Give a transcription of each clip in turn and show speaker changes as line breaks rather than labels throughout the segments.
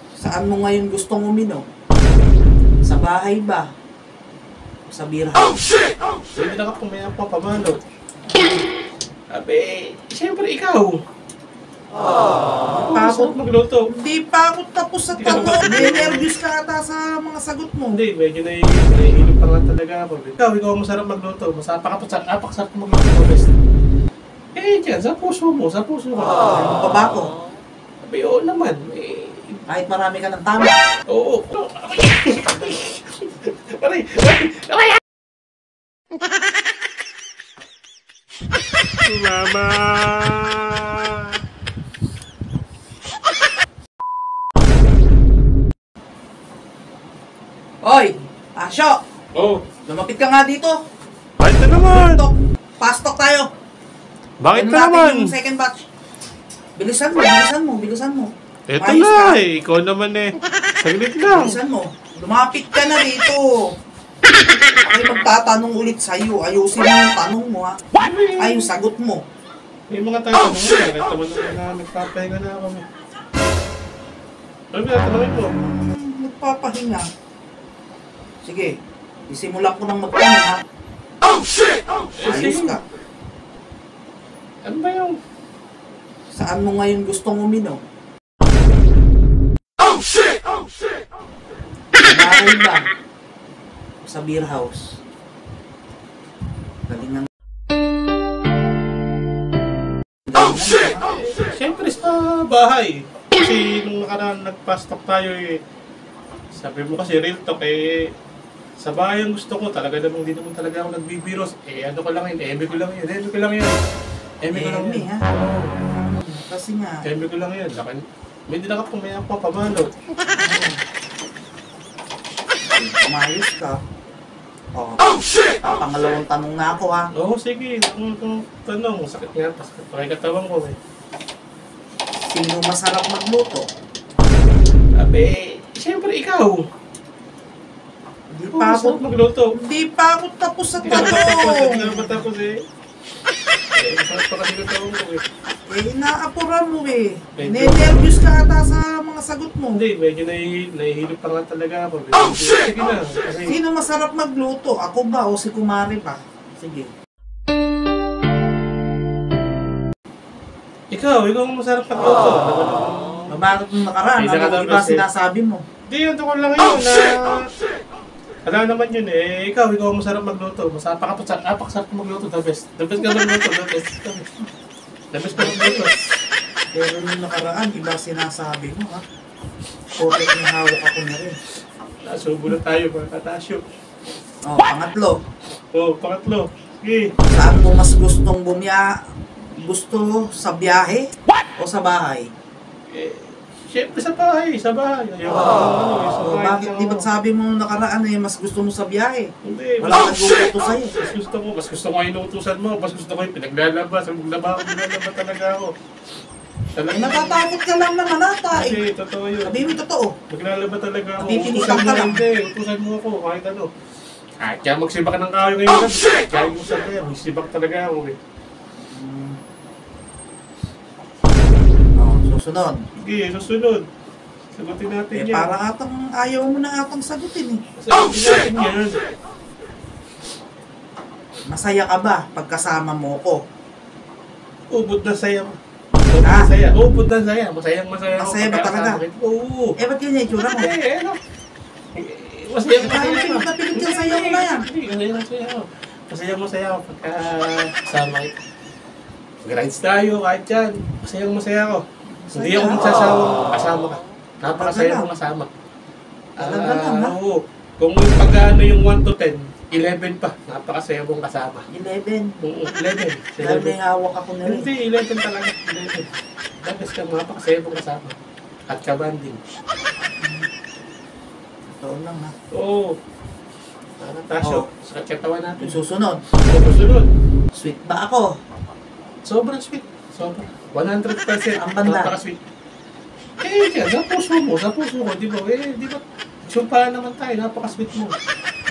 Saan mo ngayon gustong uminom? Sa bahay ba? Sa beer house?
Pwede na ka pumaya pa pamalo. Abe, siyempre ikaw. Masarap magluto.
Hindi pa ako tapos sa tanong. Nervous ka ata sa mga sagot mo.
Hindi, medyo nahihilip pa nga talaga ako. Ikaw ang masarap magluto. Apakasarap magluto. Best. Eh, dyan, sa puso mo, sa puso mo.
Ano pa ba ako?
Abe, oo naman.
Kahit marami ka ng tama.
Oo. Aray! Aray! Mama!
Hoy! Asyo!
Oh,
Lumapit ka nga dito.
Bakit na naman?
Pastok tayo.
Bakit
Ano
na
natin
naman?
yung second batch? Bilisan mo.
Eto
Ayos
na
ka.
eh. Ikaw naman eh. Saglit lang.
Bilisan mo. Lumapit ka na rito. Ay magtatanong ulit sa'yo. Ayusin mo yung tanong mo ha. Ay yung sagot mo.
may mga tatanong mo. Bakit naman na nagpapahinga na ako. Ano ba tatanungin mo?
Nagpapahinga. Sige. Isimulan ko ng magtanong ha. Ayos ka.
Ano ba yung...
Saan mo ngayon gustong uminom? Sa bahay ba? Sa beer house? Galing ng...
Siyempre sa bahay. Kasi nung nakaraan nagpa-stock tayo eh. Sabi mo kasi real talk eh. Sa bahay ang gusto ko talaga namang hindi naman talaga ako nagbibiros. Eh ano ko lang yun, eme ko lang yun. Eme ko lang
Eme,
yun.
ha? Kasi nga,
Eme ko lang yun. May din ako pumaya pa pamalo.
umayos ka. Oh, pangalawang tanong na ako ha.
Oo, sige. Kung tanong, sakit nga. Pakikatawan ko eh.
Sino masarap magluto?
Abe, siyempre ikaw.
Hindi
Oo,
pa
masarap
ako,
magluto.
hindi pa ako tapos sa
Hindi ka
tanong.
naman tapos eh. Masarap pa kasi katawang ko eh.
Inaapuran mo eh.
Medyo.
Nervous ka ata sa mga sagot mo.
Hindi, medyo nahihilip pa nga talaga ako. Sige na. Kasi,
Sino masarap magluto? Ako ba o si Kumari pa? Sige.
ikaw ang masarap magluto.
Bakit nung nakaraan?
Isa ka
Ano
daw
iba
kasi.
sinasabi mo?
Hindi, yun ko lang yun na... Alam naman yun eh. Ikaw ang masarap magluto. Apakasarap magluto. The best. The best ka magluto. The best. The best ka magluto.
Pero nung nakaraan, iba sinasabi mo ha. Porket may hawak ako na rin.
Nasubo na tayo mga katasyo.
Oh, pangatlo.
Pangatlo. Sige.
Saan mo mas gustong gusto sa biyahe? O sa bahay?
Siyempre sa bahay. Sa bahay. Ayaw ko sa
O,
bahay.
bakit di ba't sabi mo nung nakaraan eh, mas gusto mo sa biyahe?
Hindi.
Wala nag-uuto sa'yo.
Mas gusto ko yung inuutusan mo. Mas gusto ko yung pinaglalabas. Maglaba talaga ako.
Eh, natatakot ka lang naman ata eh.
Kasi totoo yun.
Sabi mo yung totoo.
Maglalaba talaga ako.
Napipilitan ka lang.
Hindi, utusan mo ako kahit ano. Kaya magsibak ka ng kayo ngayon kasi. Kaya mo sa kaya, magsibak talaga ako eh.
Oh, susunod.
Sige, susunod. Sagutin natin
Eh,
yan.
parang atang ayaw mo na atang sagutin eh.
Sagutin natin yan.
Masaya ka ba pagkasama mo ko?
Ubod na saya.
Ah?
Ubod na saya. Masayang masaya ako.
Masaya ba talaga?
Oo.
Eh, ba't yun yung itsura mo?
Ano? Masayang
Parang
masaya
pilit na pilit yung sayaw mo na yan.
Masayang masaya ako. Masayang masaya ako pagka kasama kita. Mag-rides tayo kahit yan. Masayang masaya ako. Hindi ako magsasawang kasama ka. Napakasaya
Talaga?
akong kasama.
Talaga lang, ha?
Oo. Kung pag-ano yung 1 to 10, 11 pa. Napakasaya akong kasama.
11.
Oo, 11.
Dahil may hawak ako na rin.
Hindi, 11 talaga. 11. Tapos ka, napakasaya akong kasama. At kabanding.
Totoo lang ha.
Oo. Parang tasyo.
Oo.
Sa katawan natin.
Yung susunod.
Susunod.
Sweet ba ako?
Sobrang sweet. Sobrang. 100%.
Ang banda.
Napaka-sweet. Eh, yan. Sa puso mo. Sa puso mo. Di ba? Eh, di ba? Sumpaan naman tayo. Napaka-sweet mo.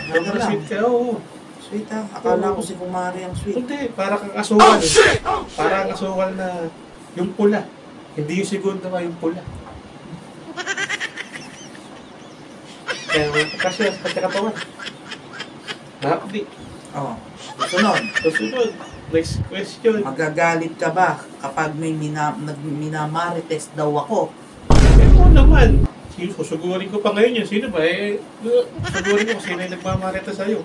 Sobrang
lang.
sweet ka. Oo.
Sweet ha. Akala ko si Kumari ang sweet.
Hindi. Para kang asukal. Para kang asukal na yung pula. Hindi yung segundo ka yung pula. Kaya kasi katawan. Nakapdi.
Oh. Sunod.
Susunod. Next question.
Magagalit ka ba kapag may minamarites daw ako?
Ito naman. Susugurin ko pa ngayon yun. Sino ba eh? Susugurin ko kung sino yung nagmamarita sa'yo.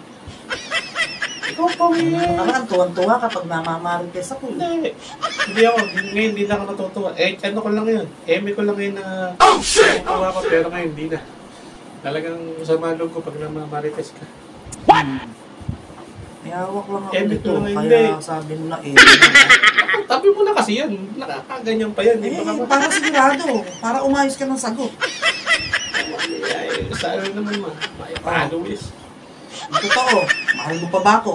Ikaw pa
Ano naman, tuwan-tuwa kapag namamarites ako.
Hindi. Hindi ako. Ngayon hindi na ako natutuwa. Eh, ano ko lang yun. Eme ko lang yun na natutuwa ko pero ngayon hindi na. Talagang sama loob ko pag namamarites ka.
May hawak lang ako
Eme
nito.
ko lang
Kaya
hindi.
sabi mo na
Tabi mo na kasi yan. Nakakaganyan pa yan.
para sigurado. Para umayos ka ng sagot.
Sa ano naman may followers.
Totoo. Mahal mo pa ba ako?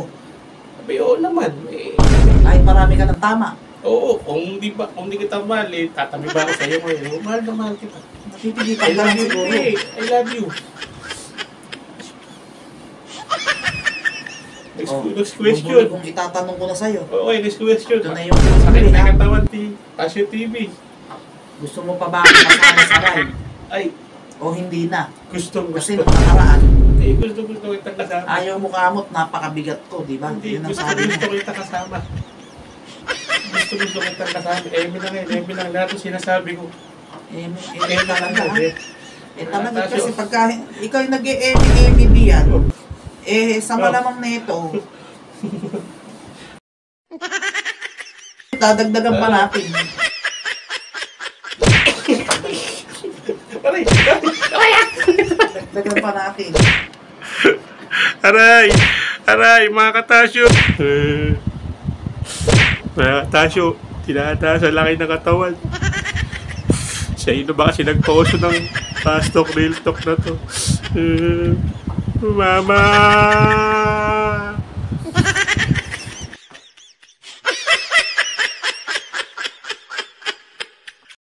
Sabi, oo naman. Eh,
Kahit marami ka ng tama.
oo, kung di kita mahal, eh, tatabi ba ako sa'yo ngayon? Mahal na mahal kita.
Napipilitan ka lang siguro.
I love you. Next question.
Bubuli kung itatanong ko na sa'yo.
Okay, next question.
Ito na yung
Sakit
huli,
na
ha?
katawan Pasyo TV.
Gusto mo pa ba ako kasama sa ride?
Ay,
O hindi na?
gusto.
Kasi nung nakaraan,
Eh, gusto kita kasama.
ayaw mo kamot, napakabigat ko, di ba?
Hindi,
Yun ang
gusto
sabi mo.
kita kasama. Gusto kita kasama. Eme lang yun, eme lang. Lahat yung sinasabi ko.
Eh, talaga, ha?
Eh,
Talaga kasi pagka ikaw yung nag-e-emi diyan, sa malamang na ito, dadagdagan pa natin.
Aray!
Dagdagan pa natin.
Aray! Aray, mga katasyo! Mga katasyo, tinataas ang laki ng katawan. Sino ba kasi nagposo ng fast talk, real talk na to? Mama!